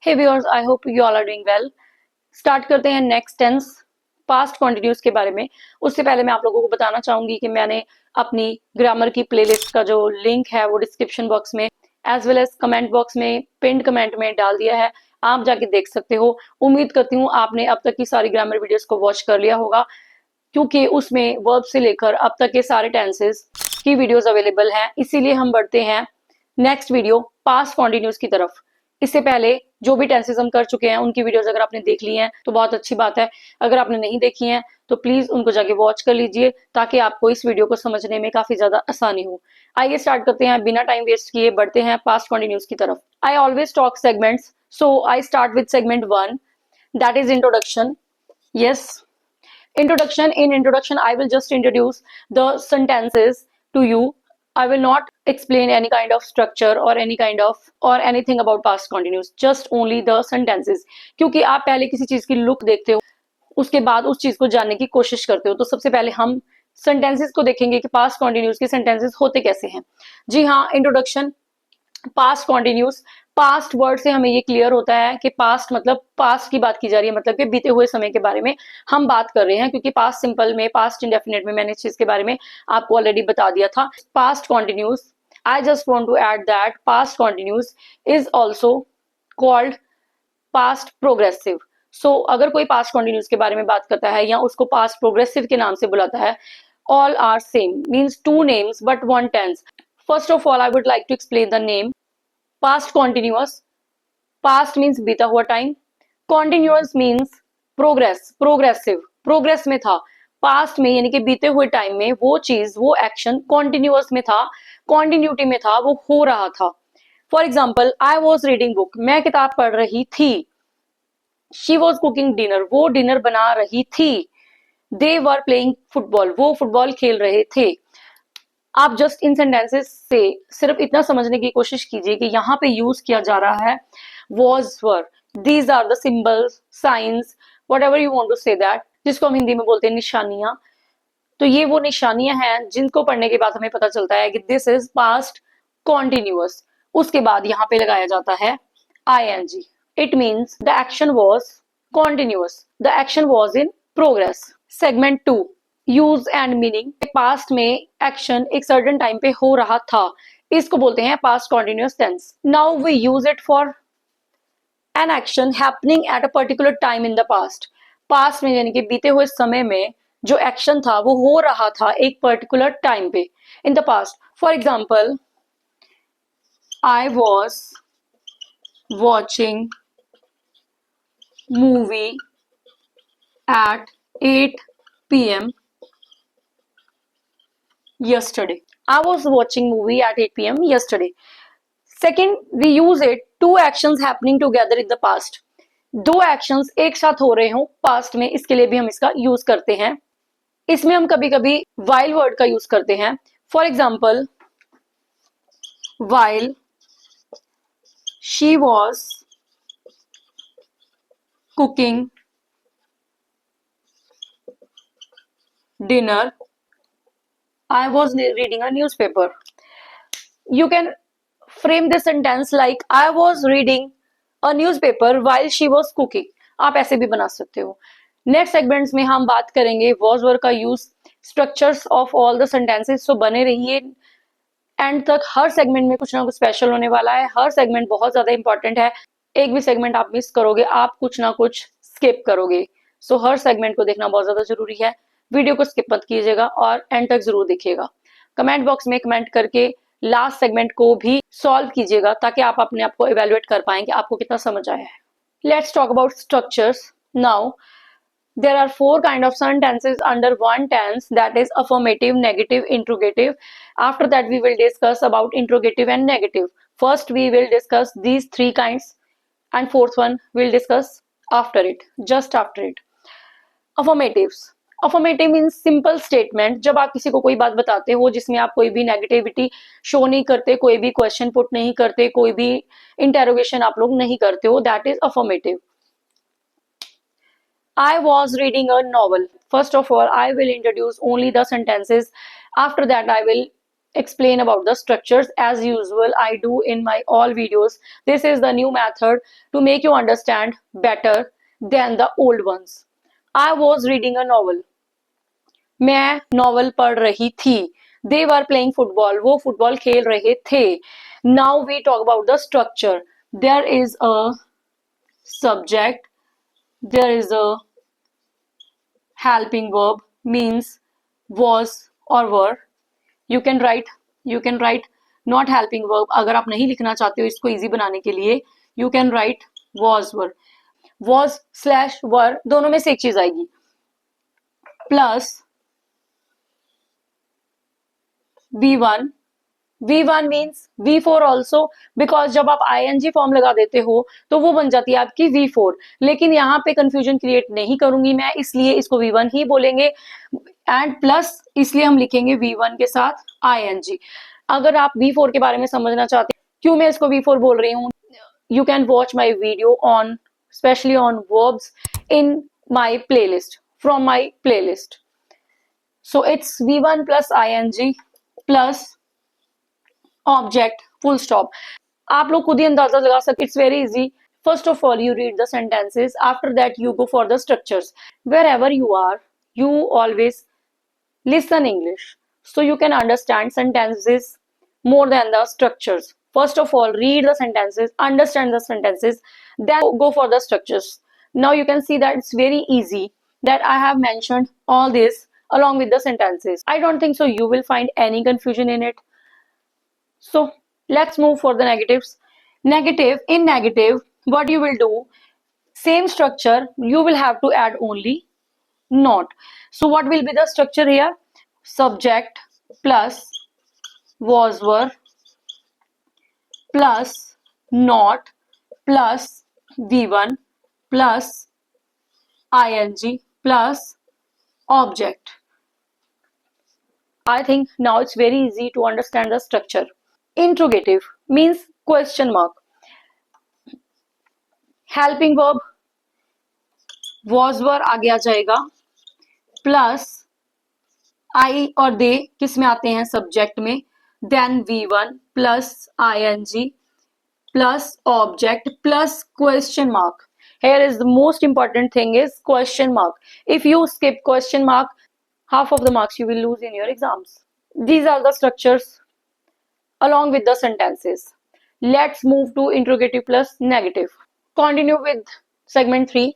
Hey viewers, I hope you all are doing well. Start करते हैं next tense past continuous के बारे में। उससे पहले मैं आप लोगों को बताना चाहूंगी कि मैंने अपनी ग्रामर की प्लेलिस्ट का जो लिंक है वो डिस्क्रिप्शन बॉक्स में as well as comment box में पिंड कमेंट में डाल दिया है। आप जाके देख सकते हो। उम्मीद करती हूँ आपने अब तक की सारी ग्रामर वीडियोस को वॉच कर लिया होगा, क्योंकि उसमें वर्ब से लेकर अब तक के सारे टेंसेस की वीडियोस अवेलेबल हैं। इसीलिए हम बढ़ते हैं नेक्स्ट वीडियो पास्ट कॉन्टिन्यूस की तरफ। इससे पहले जो भी टेंसेस हम कर चुके हैं उनकी वीडियोस अगर आपने देख ली हैं तो बहुत अच्छी बात है। अगर आपने नहीं देखी हैं तो प्लीज उनको जाके वॉच कर लीजिए, ताकि आपको इस वीडियो को समझने में काफी ज्यादा आसानी हो। आइए स्टार्ट करते हैं, बिना टाइम वेस्ट किए बढ़ते हैं पास्ट कॉन्टिन्यूस की तरफ। I always talk segments, so I start with segment 1, that is introduction. Yes, introduction. In introduction I will just introduce the sentences to you. I will not explain any kind of structure or any kind of or anything about past continuous, just only the sentences. क्योंकि आप पहले किसी चीज की look देखते हो, उसके बाद उस चीज को जानने की कोशिश करते हो। तो सबसे पहले हम सेंटेंसेस को देखेंगे कि पास्ट कॉन्टिन्यूस के सेंटेंसेस होते कैसे हैं। जी हाँ, introduction past continuous. Past word से हमें ये क्लियर होता है कि पास्ट मतलब पास्ट की बात की जा रही है, मतलब कि बीते हुए समय के बारे में हम बात कर रहे हैं। क्योंकि पास्ट सिंपल में, पास्ट इंडेफिनिट में मैंने इस चीज के बारे में आपको ऑलरेडी बता दिया था। Past continuous, I just want to add that past continuous is also called past progressive. So अगर कोई पास्ट कॉन्टिन्यूस के बारे में बात करता है या उसको पास्ट प्रोग्रेसिव के नाम से बुलाता है, all are same, means two names but one tense. First of all, I would like to explain the name. Past continuous. Past means बीता हुआ time. Continuous means progress, progressive. Progress में था। Past में यानी कि बीते हुए time में वो चीज, वो action continuous में था, continuity में था, वो हो रहा था। For example, I was reading book. मैं किताब पढ़ रही थी। She was cooking dinner. वो dinner बना रही थी। They were playing football. वो फुटबॉल खेल रहे थे। आप जस्ट इन सेंटेंसेस से सिर्फ इतना समझने की कोशिश कीजिए कि यहाँ पे यूज किया जा रहा है was were. These are the symbols, signs, whatever you want to say that, जिसको हम हिंदी में बोलते हैं निशानियां। तो ये वो निशानियां हैं जिनको पढ़ने के बाद हमें पता चलता है कि दिस इज पास्ट कॉन्टिन्यूअस। उसके बाद यहाँ पे लगाया जाता है ing. It means the action was continuous. The action was in progress. Segment 2, use and meaning. Past में एक्शन एक सर्टेन टाइम पे हो रहा था, इसको बोलते हैं past continuous tense. Now we use it for an action happening at a particular time in the past. Past में यानी कि बीते हुए समय में जो एक्शन था वो हो रहा था एक पर्टिकुलर टाइम पे इन the past. For example, I was watching movie at 8 p.m. yesterday. I was watching movie at 8 p.m. yesterday. Second, we use it two actions happening together in the past. दो actions एक साथ हो रहे हो past में, इसके लिए भी हम इसका यूज करते हैं। इसमें हम कभी कभी while वर्ड का यूज करते हैं। For example, while she was cooking dinner, I was reading a newspaper. You can frame this sentence like I was reading a newspaper while she was cooking. आप ऐसे भी बना सकते हो। नेक्स्ट सेगमेंट्स में हम बात करेंगे was वर्ड का use, structures of all the sentences. So बने रहिए एंड तक। हर सेगमेंट में कुछ ना कुछ स्पेशल होने वाला है। हर सेगमेंट बहुत ज्यादा इंपॉर्टेंट है। एक भी सेगमेंट आप मिस करोगे, आप कुछ ना कुछ स्किप करोगे। सो हर सेगमेंट को देखना बहुत ज्यादा जरूरी है। वीडियो को स्किप मत कीजिएगा और एंड तक जरूर देखिएगा। कमेंट बॉक्स में कमेंट करके लास्ट सेगमेंट को भी सॉल्व कीजिएगा, ताकि आप अपने आप को इवेलुएट कर पाएं कि आपको कितना समझ आया है। Let's talk about structures now. There are four kind of sentences under one tense, that is affirmative, negative, interrogative. After that we will discuss about interrogative and negative. First we will discuss these three kinds and fourth one we'll discuss after it, just after it. Affirmatives. Affirmative means simple statement. जब आप किसी को कोई बात बताते हो जिसमें आप कोई भी नेगेटिविटी शो नहीं करते, कोई भी क्वेश्चन पुट नहीं करते, कोई भी इंटेरोगेशन आप लोग नहीं करते हो, that is affirmative. I was reading a novel. First of all, I will introduce only the sentences. After that, I will explain about the structures as usual. I do in my all videos. This is the new method to make you understand better than the old ones. I was reading a novel. मैं novel पढ़ रही थी. They were playing football. वो football खेल रहे थे. Now we talk about the structure. There is a subject. There is a helping verb, means was or were. You can write not helping verb. अगर आप नहीं लिखना चाहते हो इसको इजी बनाने के लिए, you can write was were. was slash were दोनों में से एक चीज आएगी. Plus V1. V1 means V4 also, because जब आप ing फॉर्म लगा देते हो तो वो बन जाती है आपकी V4. लेकिन यहाँ पे कंफ्यूजन क्रिएट नहीं करूंगी मैं, इसलिए इसको V1 ही बोलेंगे. एंड प्लस इसलिए हम लिखेंगे V1 के साथ ing. अगर आप V4 के बारे में समझना चाहते हैं क्यों मैं इसको V4 बोल रही हूँ, you can watch my video on specially on verbs in my playlist, from my playlist. So it's V1 plus ing plus object, full stop. आप लोग खुद ही अंदाजा लगा सकते. It's very easy. First of all you read the sentences, after that you go for the structures. Wherever you are, you always listen English, so you can understand sentences more than the structures. First of all, read the sentences, understand the sentences, then go for the structures. Now you can see that it's very easy that I have mentioned all this along with the sentences. I don't think so you will find any confusion in it. So let's move for the negatives. Negative, in negative, what you will do, same structure, you will have to add only not. So what will be the structure here? Subject plus was were plus not plus V1 plus ing plus object. I think now it's very easy to understand the structure. Interrogative means question mark. Helping verb was were आगे आ जाएगा, plus आई और दे किस में आते हैं, subject में. Then V1 plus ing plus object plus question mark. Here is the most important thing is question mark. If you skip question mark, half of the marks you will lose in your exams. These are the structures along with the sentences. Let's move to interrogative plus negative. Continue with segment 3.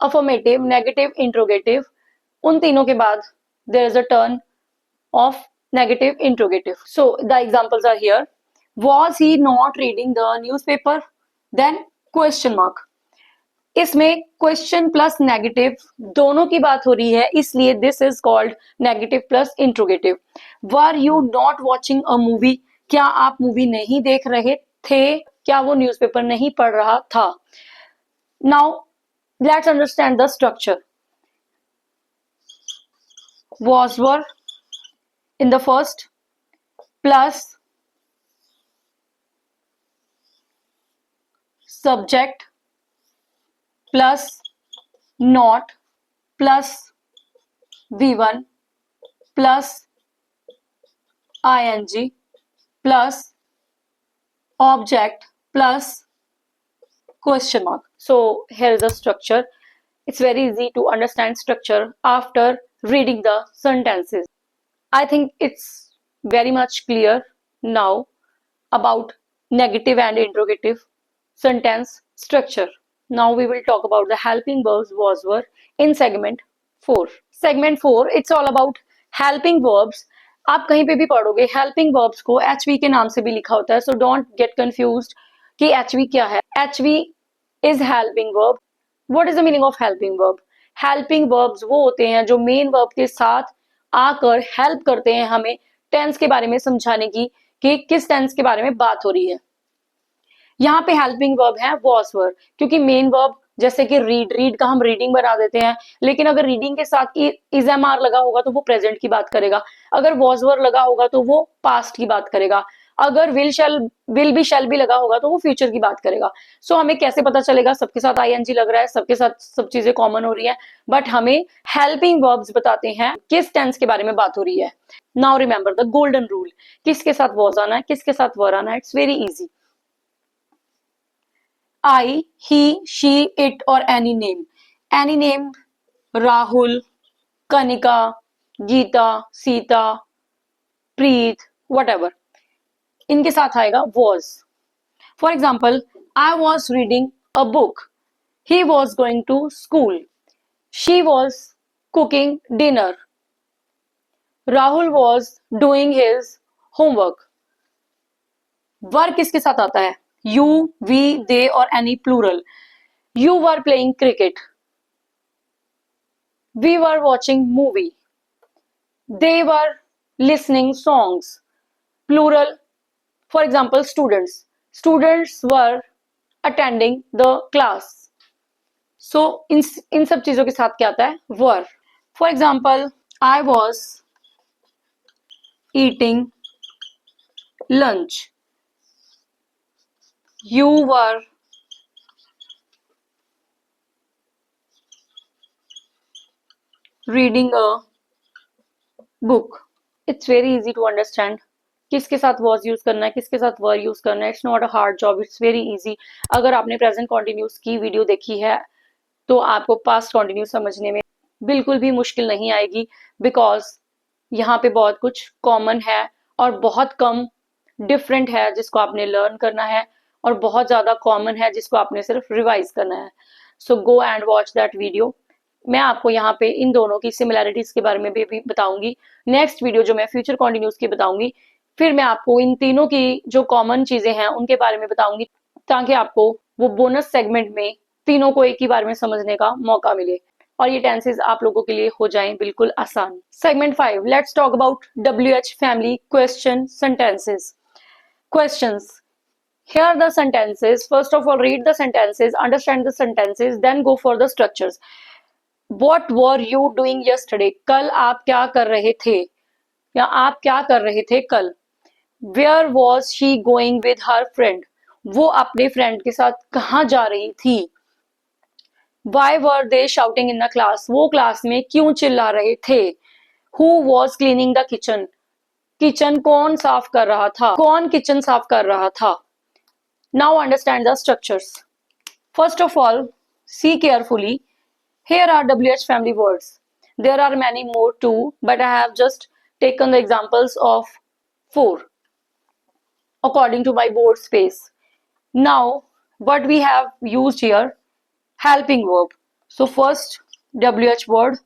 Affirmative, negative, interrogative. उन तीनों के बाद there is a turn of negative interrogative. So the examples are here. Was he not reading the newspaper? Then question mark. इसमें question plus negative दोनों की बात हो रही है, इसलिए this is called negative plus interrogative. Were you not watching a movie, क्या आप मूवी नहीं देख रहे थे, क्या वो न्यूज़पेपर नहीं पढ़ रहा था. Now let's understand the structure. was were in the first plus subject plus not plus V1 plus ing plus object plus question mark. So here is the structure. It's very easy to understand structure after reading the sentences. I think it's very much clear now about negative and interrogative sentence structure. Now we will talk about the helping verbs was were in segment 4. Segment 4, it's all about helping verbs. आप कहीं पे भी पढ़ोगे helping verbs को HV के नाम से भी लिखा होता है, so don't get confused कि HV क्या है. HV is helping verb. What is the meaning of helping verb? Helping verbs वो होते हैं जो मेन वर्ब के साथ आकर हेल्प करते हैं हमें टेंस के बारे में समझाने की कि किस टेंस के बारे में बात हो रही है. यहाँ पे हेल्पिंग वर्ब है was were, क्योंकि मेन वर्ब जैसे कि रीड का हम रीडिंग बना देते हैं, लेकिन अगर रीडिंग के साथ इज एम आर लगा होगा तो वो प्रेजेंट की बात करेगा, अगर was were लगा होगा तो वो पास्ट की बात करेगा. अगर विल भी शैल भी लगा होगा तो वो फ्यूचर की बात करेगा। सो हमें कैसे पता चलेगा सबके साथ आईएनजी लग रहा है, सबके साथ सब चीजें कॉमन हो रही है, बट हमें हेल्पिंग वर्ब्स बताते हैं किस टेंस के बारे में बात हो रही है। Now remember the golden rule, किसके साथ वॉज आना है, किसके साथ वर आना है, it's very easy. I, he, she, it और any name. Any name, Rahul, Kanika, Geeta, Sita, Preet, whatever, इनके साथ आएगा was. For example, I was reading a book. He was going to school. She was cooking dinner. Rahul was doing his homework. Were किसके साथ आता है? You, we, they और any plural. You were playing cricket. We were watching movie. They were listening songs. Plural. For example, students. Students were attending the class. So इन सब चीजों के साथ क्या आता है? Were. For example, I was eating lunch. You were reading a book. It's very easy to understand. किसके साथ was use करना है, किसके साथ were यूज करना है. It's not a hard job. It's very easy. अगर आपने present continuous की वीडियो देखी है तो आपको past continuous समझने में बिल्कुल भी मुश्किल नहीं आएगी, बिकॉज यहाँ पे बहुत कुछ कॉमन है और बहुत कम डिफरेंट है जिसको आपने लर्न करना है, और बहुत ज्यादा कॉमन है जिसको आपने सिर्फ रिवाइज करना है. So go and watch that video. मैं आपको यहाँ पे इन दोनों की सिमिलैरिटीज के बारे में भी बताऊंगी. नेक्स्ट वीडियो जो मैं फ्यूचर कॉन्टिन्यूस की बताऊंगी, फिर मैं आपको इन तीनों की जो कॉमन चीजें हैं उनके बारे में बताऊंगी, ताकि आपको वो बोनस सेगमेंट में तीनों को एक ही बार में समझने का मौका मिले और ये टेंसेस आप लोगों के लिए हो जाएं बिल्कुल आसान. Segment 5, let's talk about WH family question sentences. Questions. Here the sentences. First of all, read the sentences, understand the sentences, then go for the structures. What were you doing yesterday? कल आप क्या कर रहे थे, या आप क्या कर रहे थे कल. Where was she going with her friend? वो अपने फ्रेंड के साथ कहाँ जा रही थी. Why were they shouting in the class? वो क्लास में क्यों चिल्ला रहे थे. Who was cleaning the kitchen? Kitchen कौन साफ कर रहा था, कौन किचन साफ कर रहा था. Now understand the structures. First of all, see carefully. Here are WH family words. There are many more too, but I have just taken the examples of 4 according to my board space. Now, what we have used here, helping verb. So first WH word,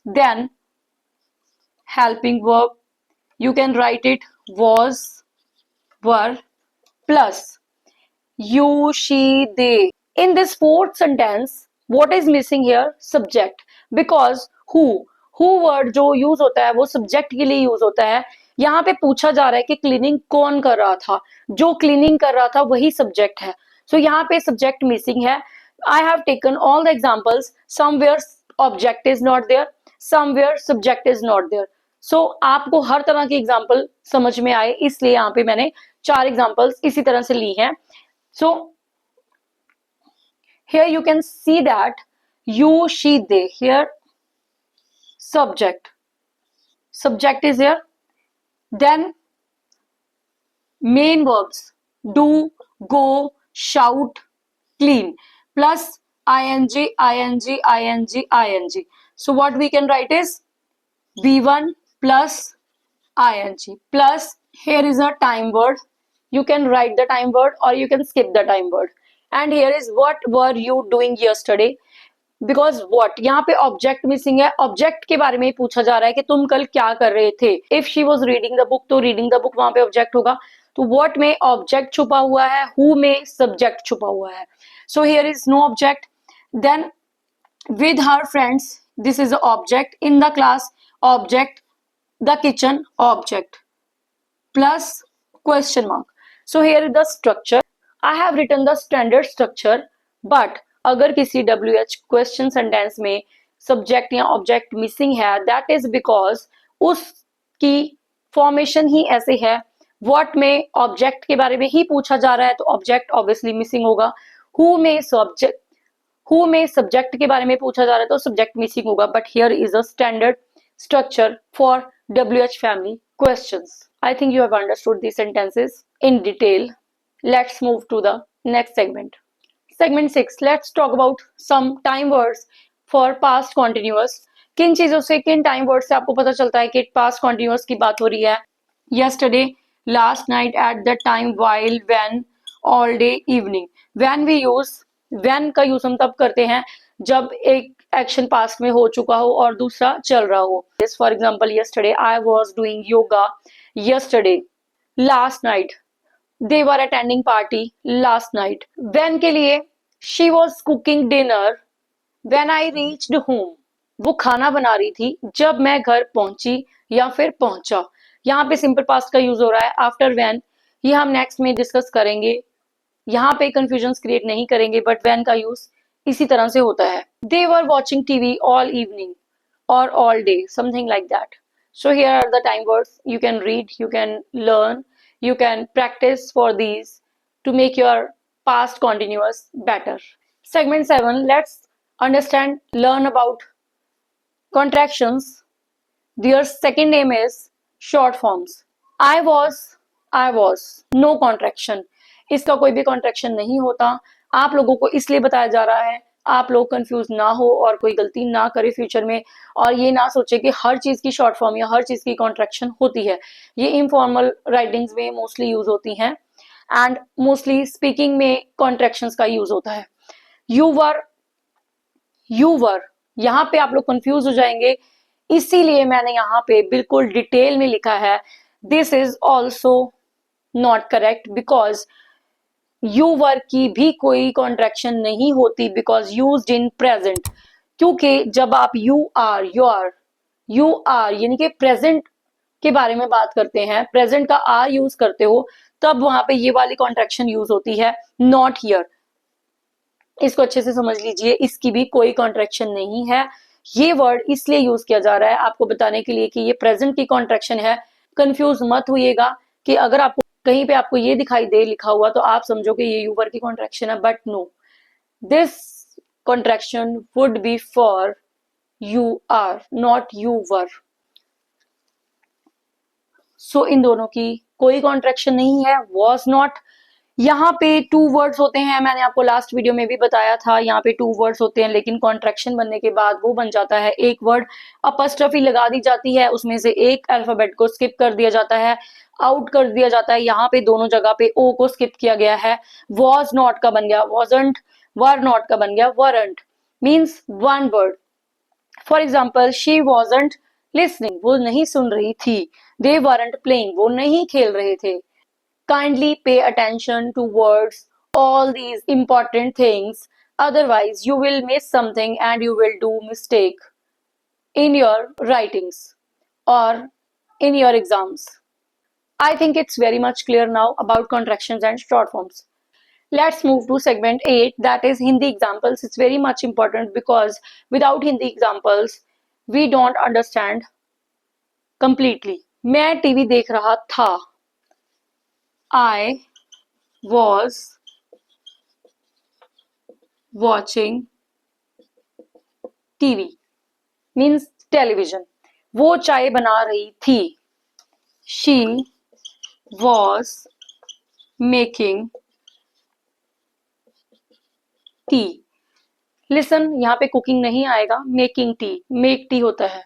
then helping verb. You can write it was, were, plus you, she, they. In this fourth sentence, what is missing here? Subject. Because who word जो use होता है वो subject के लिए use होता है. यहाँ पे पूछा जा रहा है कि क्लीनिंग कौन कर रहा था, जो क्लीनिंग कर रहा था वही सब्जेक्ट है. सो यहाँ पे सब्जेक्ट मिसिंग है. I have taken all the examples. Somewhere object is not there, somewhere subject is not there. सो आपको हर तरह की एग्जाम्पल समझ में आए, इसलिए यहाँ पे मैंने 4 एग्जाम्पल्स इसी तरह से ली हैं. सो here you can see that you, she, they. Here subject is here. Then main verbs do, go, shout, clean, plus ing, ing. So what we can write is V1 plus ing, plus here is a time word. You can write the time word or you can skip the time word. And here is what were you doing yesterday. Because what, यहाँ पे object missing है. Object के बारे में पूछा जा रहा है कि तुम कल क्या कर रहे थे. If she was reading the book, तो रीडिंग द बुक वहां पे ऑब्जेक्ट होगा. तो व्हाट में ऑब्जेक्ट छुपा हुआ है, हु में सब्जेक्ट छुपा हुआ है. So here is no object. Then with her friends, this is the object. In the class, object. The kitchen, object, plus question mark. So here is the structure. I have written the standard structure, but अगर किसी WH question sentence में subject या object missing है, that is because उसकी formation ही ऐसे है. What में object के बारे में ही पूछा जा रहा है तो ऑब्जेक्ट ऑब्वियसली मिसिंग होगा। हु में सब्जेक्ट के बारे में पूछा जा रहा है तो सब्जेक्ट मिसिंग होगा। But here is a standard structure for WH family questions. I think you have understood these sentences in detail. Let's move to the next segment. Segment 6, let's talk about some time words for past continuous. किन चीजों से, किन time word से आपको पता चलता है कि पास्ट कॉन्टिन्यूअस की बात हो रही है? yesterday, last night, at the time, while, when, all day, evening. when का यूज हम तब करते हैं जब एक एक्शन पास्ट में हो चुका हो और दूसरा चल रहा हो। For example, yesterday I was doing yoga. yesterday, last night they were attending party last night. when के लिए she was cooking dinner when I reached home. वो खाना बना रही थी जब मैं घर पहुंची या फिर पहुंचा। यहाँ पे सिंपल पास्ट का यूज हो रहा है आफ्टर when। ये हम नेक्स्ट में डिस्कस करेंगे, यहाँ पे कंफ्यूजन क्रिएट नहीं करेंगे, बट when का यूज इसी तरह से होता है। They were watching TV all evening और all day, something like that. So here are the time words. You can read, you can learn, you can practice for these to make your past continuous better. Segment 7, let's understand, learn about contractions. Their second name is short forms. I was, no contraction. इसका कोई भी contraction नहीं होता। आप लोगों को इसलिए बताया जा रहा है आप लोग कंफ्यूज ना हो और कोई गलती ना करे फ्यूचर में, और ये ना सोचे कि हर चीज की शॉर्ट फॉर्म या हर चीज की कॉन्ट्रैक्शन होती है। ये इनफॉर्मल राइटिंग्स में मोस्टली यूज होती हैं एंड मोस्टली स्पीकिंग में कॉन्ट्रैक्शंस का यूज होता है। यू वर, यहाँ पे आप लोग कंफ्यूज हो जाएंगे, इसीलिए मैंने यहाँ पे बिल्कुल डिटेल में लिखा है this is also not correct because you were की भी कोई कॉन्ट्रैक्शन नहीं होती बिकॉज यूज्ड इन प्रेजेंट। क्योंकि जब आप यू आर यानी कि प्रेजेंट के बारे में बात करते हैं, प्रेजेंट का आर यूज करते हो, तब वहां पे ये वाली कॉन्ट्रैक्शन यूज होती है, नॉट हियर। इसको अच्छे से समझ लीजिए, इसकी भी कोई कॉन्ट्रैक्शन नहीं है। ये वर्ड इसलिए यूज किया जा रहा है आपको बताने के लिए कि ये प्रेजेंट की कॉन्ट्रैक्शन है। कंफ्यूज मत होइएगा कि अगर आपको कहीं पे आपको ये दिखाई दे लिखा हुआ तो आप समझो कि ये यूवर की कॉन्ट्रैक्शन है, but no, this contraction would be for you are, not you were. So इन दोनों की कोई कॉन्ट्रैक्शन नहीं है। वॉज नॉट, यहाँ पे टू वर्ड्स होते हैं, मैंने आपको लास्ट वीडियो में भी बताया था, यहाँ पे टू वर्ड्स होते हैं, लेकिन कॉन्ट्रैक्शन बनने के बाद वो बन जाता है एक वर्ड। अपस्ट्रफी लगा दी जाती है, उसमें से एक अल्फाबेट को स्किप कर दिया जाता है, आउट कर दिया जाता है। यहाँ पे दोनों जगह पे ओ को स्किप किया गया है। वॉज नॉट का बन गया वॉजंट, वर नॉट का बन गया weren't, means one word. For example, she wasn't listening, वो नहीं सुन रही थी। दे वरंट प्लेइंग, वो नहीं खेल रहे थे। Kindly pay attention to words, all these important things, otherwise you will miss something and you will do mistake in your writings or in your exams. I think it's very much clear now about contractions and short forms. Let's move to segment 8, that is Hindi examples. It's very much important because without Hindi examples we don't understand completely. मैं TV देख रहा था, I was watching TV means television. वो चाय बना रही थी, she was making tea. Listen, यहाँ पे कुकिंग नहीं आएगा, मेकिंग टी, मेक टी होता है।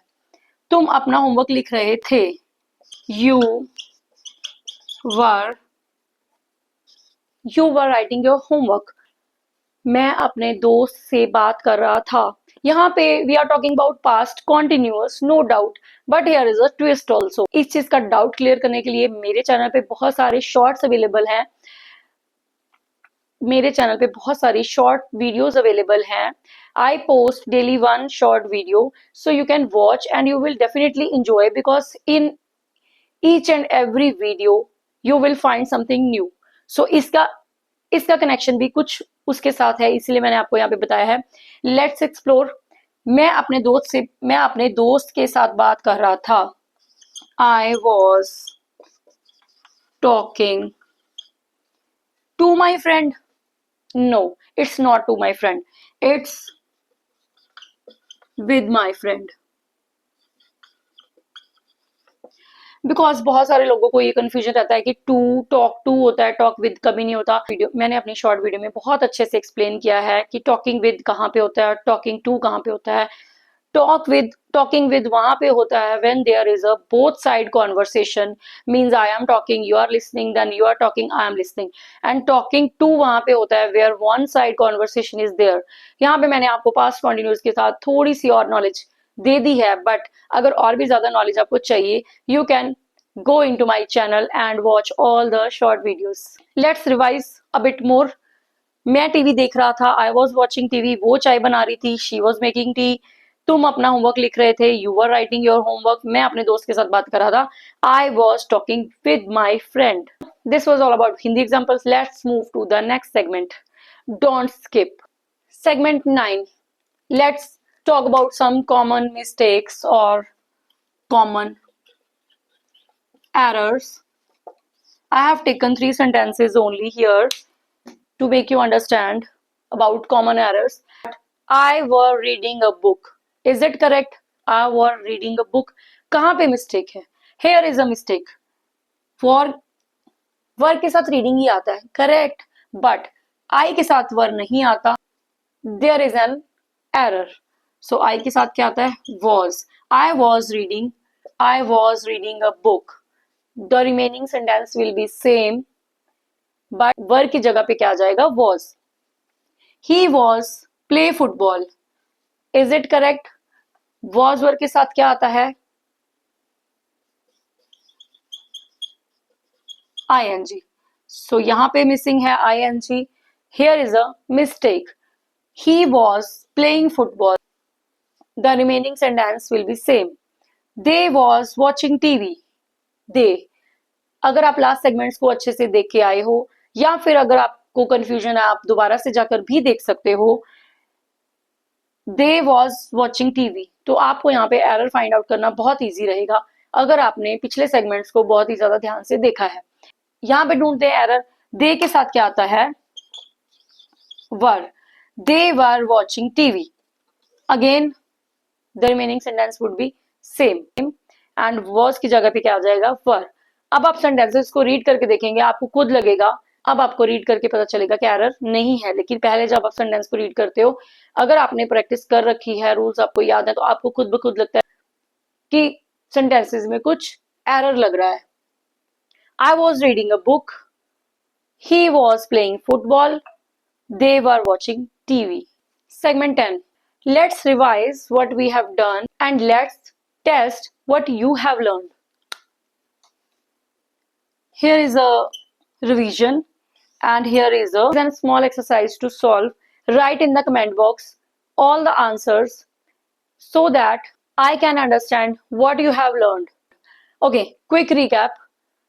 तुम अपना होमवर्क लिख रहे थे, you were writing your homework. मैं अपने दोस्त से बात कर रहा था। यहाँ पे we are talking about past continuous, no doubt, but here is a twist also. इस चीज का डाउट क्लियर करने के लिए मेरे चैनल पे बहुत सारे शॉर्ट्स अवेलेबल हैं, मेरे चैनल पे बहुत सारी शॉर्ट वीडियोस अवेलेबल हैं। I post daily one short video, so you can watch and you will definitely enjoy because in each and every video you will find something new. So इसका connection भी कुछ उसके साथ है, इसलिए मैंने आपको यहाँ पे बताया है। Let's explore. मैं अपने दोस्त के साथ बात कर रहा था, I was talking to my friend. No, it's not to my friend, it's with my friend. Because बहुत सारे लोगों को ये कंफ्यूजन रहता है कि टू टॉक टू होता है, टॉक विद कभी नहीं होता। वीडियो मैंने अपनी शॉर्ट वीडियो में बहुत अच्छे से एक्सप्लेन किया है कि टॉकिंग विद कहाँ पे होता है, टॉकिंग टू कहाँ पे होता है। टॉकिंग विद वहां पे होता है when there is a both side conversation, means I am talking, you are listening, then you are talking, I am listening. And talking to वहां पे होता है where one side conversation is there. यहाँ पे मैंने आपको पास्ट कॉन्टिन्यूस के साथ थोड़ी सी और नॉलेज दे दी है, बट अगर और भी ज्यादा नॉलेज आपको चाहिए, you can go into my channel and watch all the short videos. Let's revise a bit more. मैं टीवी देख रहा था, I was watching TV, वो चाय बना रही थी, she was making tea, तुम अपना होमवर्क लिख रहे थे, you were writing your homework, मैं अपने दोस्त के साथ बात कर रहा था, I was talking with my friend. This was all about Hindi examples. Let's move to the next segment. Don't skip. Segment 9. Let's talk about some common mistakes or common errors. I have taken 3 sentences only here to make you understand about common errors. I were reading a book. Is it correct? I were reading a book. कहाँ पे mistake है? Here is a mistake. For were के साथ reading ही आता है, correct? But I के साथ were नहीं आता. There is an error. So I के साथ क्या आता है? Was. I was reading a book. The remaining sentence will be same, but were की जगह पे क्या आ जाएगा? Was. He was play football. Is it correct? Was were के साथ क्या आता है? ing. So यहाँ पे missing है ing. Here is a mistake. He was playing football. The remaining sentence will be same. They was watching TV. They. अगर आप लास्ट सेगमेंट्स को अच्छे से देख के आए हो, या फिर अगर आपको कंफ्यूजन है, आप दोबारा से जाकर भी देख सकते हो। दे वॉज वॉचिंग टीवी, तो आपको यहाँ पे एरर फाइंड आउट करना बहुत इजी रहेगा अगर आपने पिछले सेगमेंट्स को बहुत ही ज्यादा ध्यान से देखा है। यहाँ पे ढूंढते हैं एरर। दे के साथ क्या आता है? Were. They were watching TV. Again the remaining sentence would be same, and was की जगह पे क्या आ जाएगा? वर। अब आप सेंटेंसेस को रीड करके देखेंगे, आपको खुद लगेगा, अब आपको रीड करके पता चलेगा कि एरर नहीं है। लेकिन पहले जब आप सेंटेंस को रीड करते हो, अगर आपने प्रैक्टिस कर रखी है, रूल्स आपको याद है, तो आपको खुद ब खुद लगता है कि सेंटेंसेस में कुछ एरर लग रहा है। I was reading a book, he was playing football, they were watching TV. Segment 10. Let's revise what we have done and let's test what you have learned. Here is a revision and here is a small exercise to solve. Write in the comment box all the answers so that I can understand what you have learned. Okay, quick recap.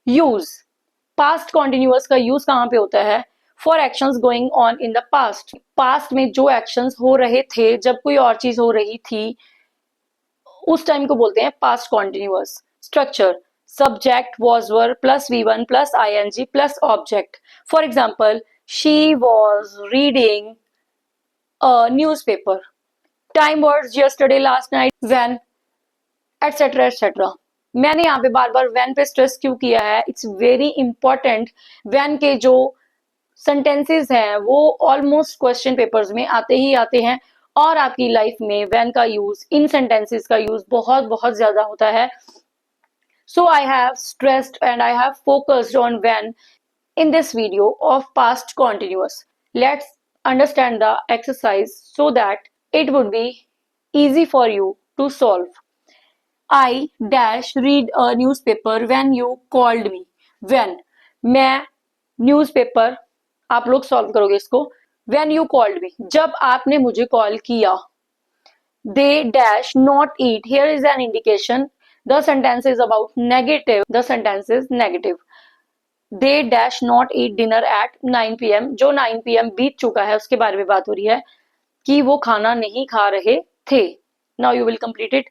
Use. Past continuous का use कहाँ पे होता है? For actions going on in the past. Past में जो actions हो रहे थे, जब कोई और चीज हो रही थी, उस टाइम को बोलते हैं past continuous. Structure. Subject was were plus V1 plus ing plus object. For example, she was reading a newspaper. Time was yesterday, last night, when, etc. etc. मैंने यहाँ पे बार बार when पे स्ट्रेस क्यों किया है? It's very important. when के जो sentences हैं वो ऑलमोस्ट क्वेश्चन पेपर्स में आते ही आते हैं, और आपकी लाइफ में when का यूज, इन सेंटेंसेस का यूज बहुत बहुत ज्यादा होता है। So I have stressed and I have focused on when in this video of past continuous. Let's understand the exercise so that it would be easy for you to solve. I dash read a newspaper when you called me. When मैं newspaper, आप लोग solve करोगे इसको। When you called me, जब आपने मुझे call किया। They dash not eat. Here is an indication. The sentence is about negative. The sentence is negative. They dash not eat dinner at 9 p.m. जो 9 p.m. बीत चुका है उसके बारे में बात हो रही है कि वो खाना नहीं खा रहे थे। Now you will complete it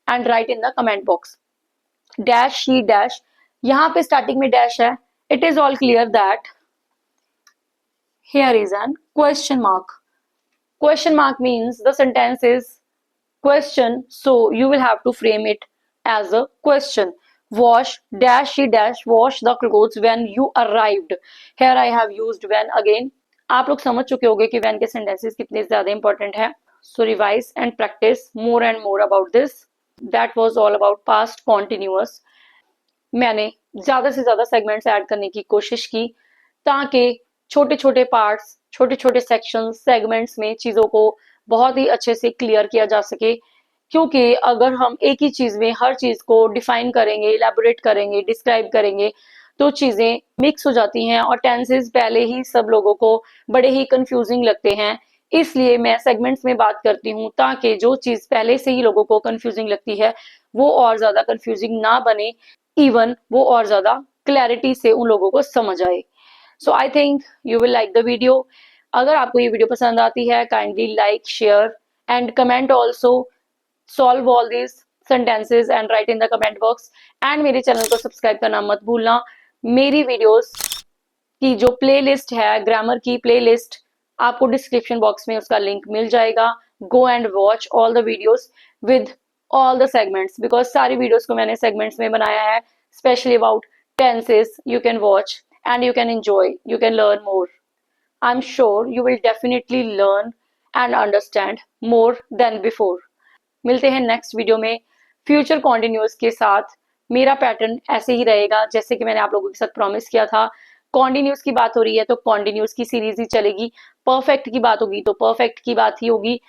and write in the comment box. Dash she dash. यहाँ पे स्टार्टिंग में डैश है It is all clear that here is an question mark. Question mark means the sentence is question, so you will have to frame it as a question. Wash dash she dash wash the clothes when you arrived. Here I have used when again. आप लोग समझ चुके होंगे कि when के sentences कितने ज्यादा important है. So revise and practice more and more about this. That was all about past continuous. मैंने ज्यादा से ज्यादा सेगमेंट्स ऐड करने की कोशिश की ताकि छोटे छोटे पार्ट्स, छोटे छोटे सेक्शन सेगमेंट्स में चीजों को बहुत ही अच्छे से क्लियर किया जा सके, क्योंकि अगर हम एक ही चीज में हर चीज को डिफाइन करेंगे, इलेबोरेट करेंगे, डिस्क्राइब करेंगे तो चीजें मिक्स हो जाती हैं और टेंसेस पहले ही सब लोगों को बड़े ही कंफ्यूजिंग लगते हैं। इसलिए मैं सेगमेंट्स में बात करती हूँ ताकि जो चीज पहले से ही लोगों को कंफ्यूजिंग लगती है वो और ज्यादा कंफ्यूजिंग ना बने, इवन वो और ज्यादा क्लैरिटी से उन लोगों को समझ आए। So I think you will like the video. अगर आपको ये वीडियो पसंद आती है kindly like, share and comment also. Solve all this sentences and write in the comment box and मेरे चैनल को सब्सक्राइब करना मत भूलना। मेरी वीडियोस की जो प्लेलिस्ट है, ग्रामर की प्लेलिस्ट, आपको डिस्क्रिप्शन बॉक्स में उसका लिंक मिल जाएगा। गो and watch all the videos with all the segments, because सारी वीडियोस को मैंने सेगमेंट्स में बनाया है, specially about tenses. You can watch and you can enjoy, you can learn more. I'm sure you will definitely learn and understand more than before. मिलते हैं next video में future continuous के साथ। मेरा पैटर्न ऐसे ही रहेगा जैसे कि मैंने आप लोगों के साथ प्रॉमिस किया था। कॉन्टिन्यूअस की बात हो रही है तो कॉन्टिन्यूअस की सीरीज ही चलेगी, परफेक्ट की बात होगी तो परफेक्ट की बात ही होगी,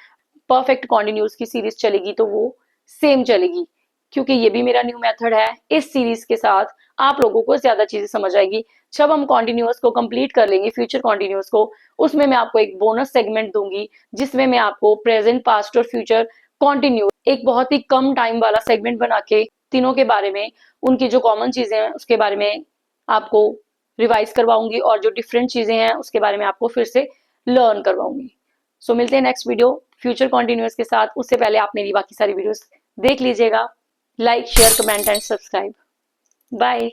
परफेक्ट कॉन्टिन्यूअस की सीरीज चलेगी तो वो सेम चलेगी, क्योंकि ये भी मेरा न्यू मेथड है। इस सीरीज के साथ आप लोगों को ज्यादा चीजें समझ आएगी। जब हम कॉन्टिन्यूअस को कंप्लीट कर लेंगे, फ्यूचर कॉन्टिन्यूअस को, उसमें मैं आपको एक बोनस सेगमेंट दूंगी जिसमें मैं आपको प्रेजेंट, पास्ट और फ्यूचर कॉन्टिन्यू एक बहुत ही कम टाइम वाला सेगमेंट बना के तीनों के बारे में, उनकी जो कॉमन चीजें हैं उसके बारे में आपको रिवाइज करवाऊंगी और जो डिफरेंट चीजें हैं उसके बारे में आपको फिर से लर्न करवाऊंगी। सो मिलते हैं नेक्स्ट वीडियो फ्यूचर कॉन्टिन्यूअस के साथ। उससे पहले आप मेरी बाकी सारी वीडियोस देख लीजिएगा। Like, share, comment and subscribe. Bye.